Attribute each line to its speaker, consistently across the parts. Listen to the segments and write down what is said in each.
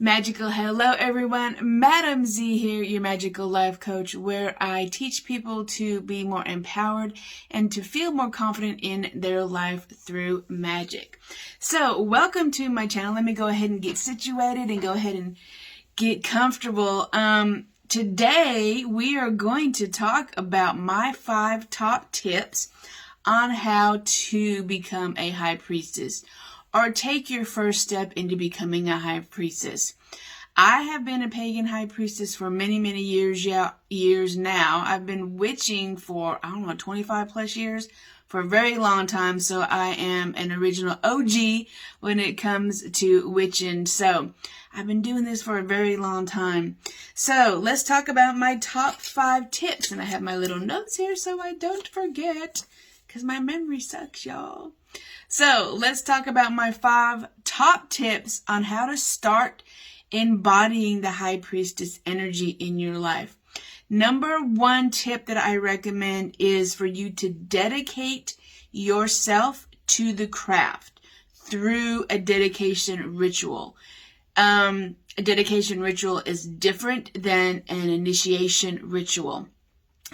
Speaker 1: Magical hello everyone, Madam Z here, your magical life coach, where I teach people to be more empowered and to feel more confident in their life through magic. So welcome to my channel. Let me go ahead and get situated and go ahead and get comfortable. Today we are going to talk about my 5 top tips on how to become a high priestess, or take your first step into becoming a high priestess. I have been a pagan high priestess for many years now. I've been witching for, 25 plus years, for a very long time. So I am an original OG when it comes to witching. So I've been doing this for a very long time. So let's talk about my top 5 tips. And I have my little notes here so I don't forget, because my memory sucks, y'all. So let's talk about my 5 top tips on how to start embodying the high priestess energy in your life. Number 1 tip that I recommend is for you to dedicate yourself to the craft through a dedication ritual. A dedication ritual is different than an initiation ritual.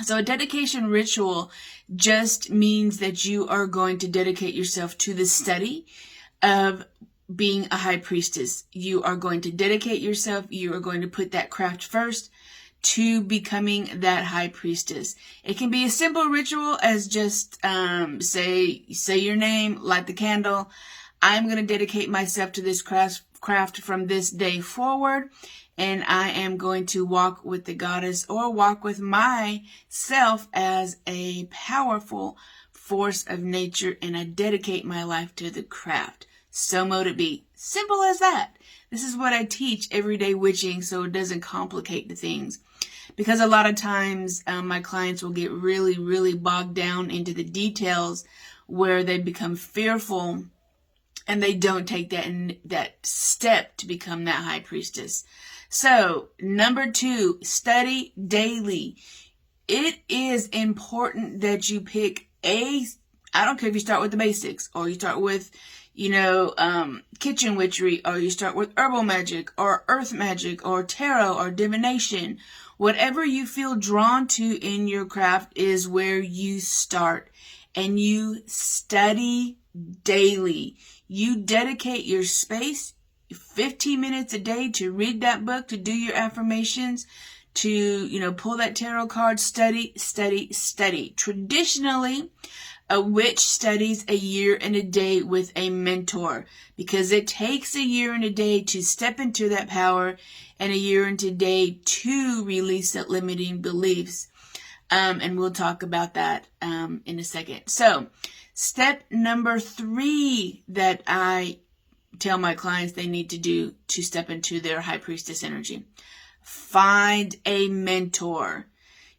Speaker 1: So a dedication ritual just means that you are going to dedicate yourself to the study of being a high priestess. You are going to dedicate yourself. You are going to put that craft first to becoming that high priestess. It can be a simple ritual as just say your name, light the candle. I'm going to dedicate myself to this craft from this day forward. And I am going to walk with the goddess or walk with myself as a powerful force of nature, and I dedicate my life to the craft. So mote it be. Simple as that. This is what I teach everyday witching, so it doesn't complicate the things. Because a lot of times my clients will get really bogged down into the details where they become fearful and they don't take that step to become that high priestess. So, number 2, study daily. It is important that you pick I don't care if you start with the basics, or you start with, kitchen witchery, or you start with herbal magic, or earth magic, or tarot, or divination. Whatever you feel drawn to in your craft is where you start. And you study daily. You dedicate your space, 15 minutes a day, to read that book, to do your affirmations, to, pull that tarot card, study. Traditionally, a witch studies a year and a day with a mentor, because it takes a year and a day to step into that power and a year and a day to release that limiting beliefs. And we'll talk about that in a second. So, step number 3 that I tell my clients they need to do to step into their high priestess energy: find a mentor.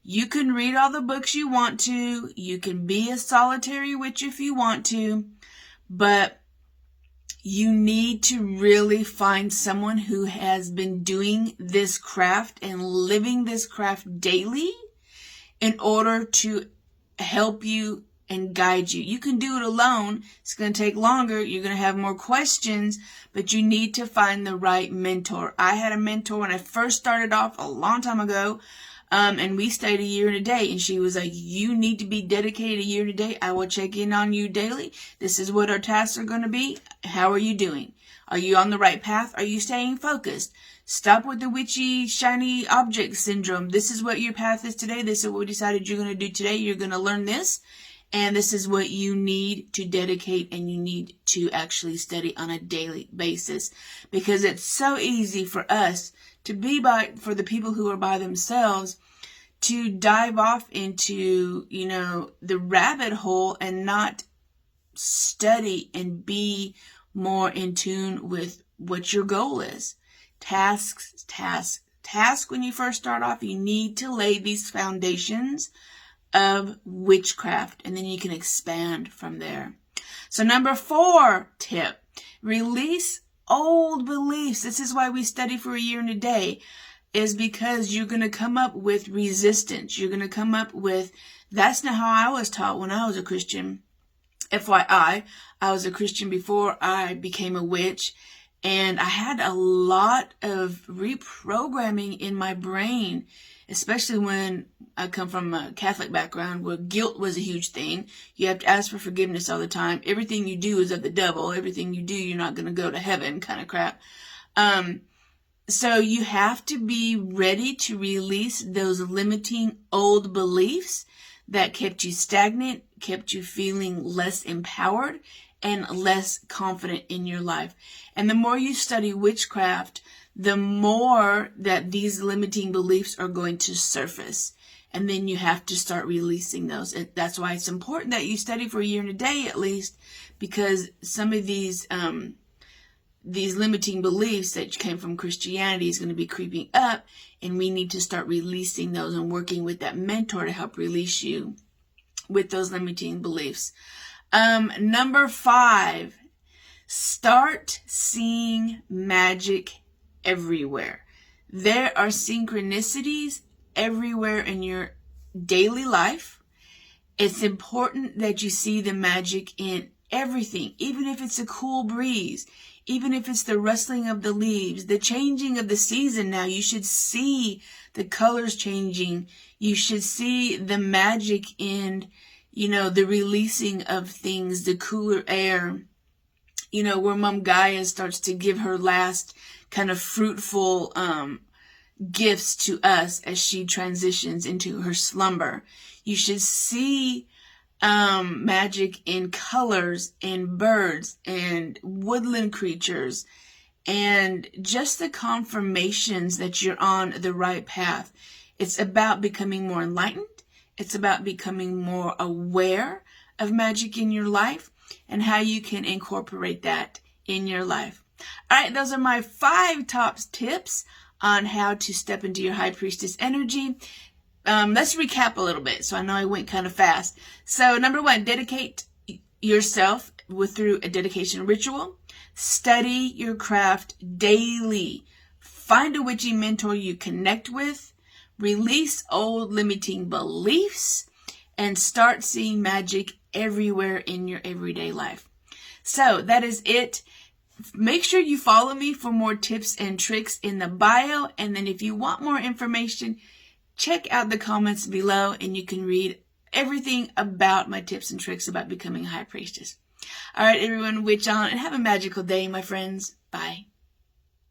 Speaker 1: You can read all the books you want to. You can be a solitary witch if you want to. But you need to really find someone who has been doing this craft and living this craft daily in order to help you and guide you. You can do it alone. It's going to take longer. You're going to have more questions, but you need to find the right mentor. I had a mentor when I first started off a long time ago, and we stayed a year and a day, and she was like, you need to be dedicated a year and a day. I will check in on you daily. This is what our tasks are going to be. How are you doing? Are you on the right path? Are you staying focused? Stop with the witchy, shiny object syndrome. This is what your path is today. This is what we decided you're going to do today. You're going to learn this. And this is what you need to dedicate, and you need to actually study on a daily basis, because it's so easy for us to for the people who are by themselves, to dive off into, the rabbit hole and not study and be more in tune with what your goal is. Task. When you first start off, you need to lay these foundations of witchcraft, and then you can expand from there. So number 4 tip: release old beliefs. This is why we study for a year and a day, is because you're going to come up with resistance. You're going to come up with, that's not how I was taught when I was a Christian. FYI, I was a Christian before I became a witch, And I had a lot of reprogramming in my brain, especially when I come from a Catholic background where guilt was a huge thing. You have to ask for forgiveness all the time. Everything you do is of the devil. Everything you do, you're not going to go to heaven kind of crap. So you have to be ready to release those limiting old beliefs that kept you stagnant, kept you feeling less empowered and less confident in your life. And the more you study witchcraft, the more that these limiting beliefs are going to surface. And then you have to start releasing those. And that's why it's important that you study for a year and a day at least, because some of these limiting beliefs that came from Christianity is going to be creeping up, and we need to start releasing those and working with that mentor to help release you with those limiting beliefs. Number 5, start seeing magic everywhere. There are synchronicities everywhere in your daily life. It's important that you see the magic in everything, even if it's a cool breeze, even if it's the rustling of the leaves, the changing of the season. Now you should see the colors changing. You should see the magic in, the releasing of things, the cooler air, where Mom Gaia starts to give her last kind of fruitful gifts to us as she transitions into her slumber. You should see magic in colors and birds and woodland creatures, and just the confirmations that you're on the right path. It's about becoming more enlightened. It's about becoming more aware of magic in your life and how you can incorporate that in your life. All right, those are my 5 top tips on how to step into your High Priestess energy. Let's recap a little bit. So I know I went kind of fast. So number 1, dedicate yourself through a dedication ritual. Study your craft daily. Find a witchy mentor you connect with. Release old limiting beliefs and start seeing magic everywhere in your everyday life. So that is it. Make sure you follow me for more tips and tricks in the bio. And then if you want more information, check out the comments below and you can read everything about my tips and tricks about becoming a High Priestess. All right, everyone, witch on and have a magical day, my friends. Bye.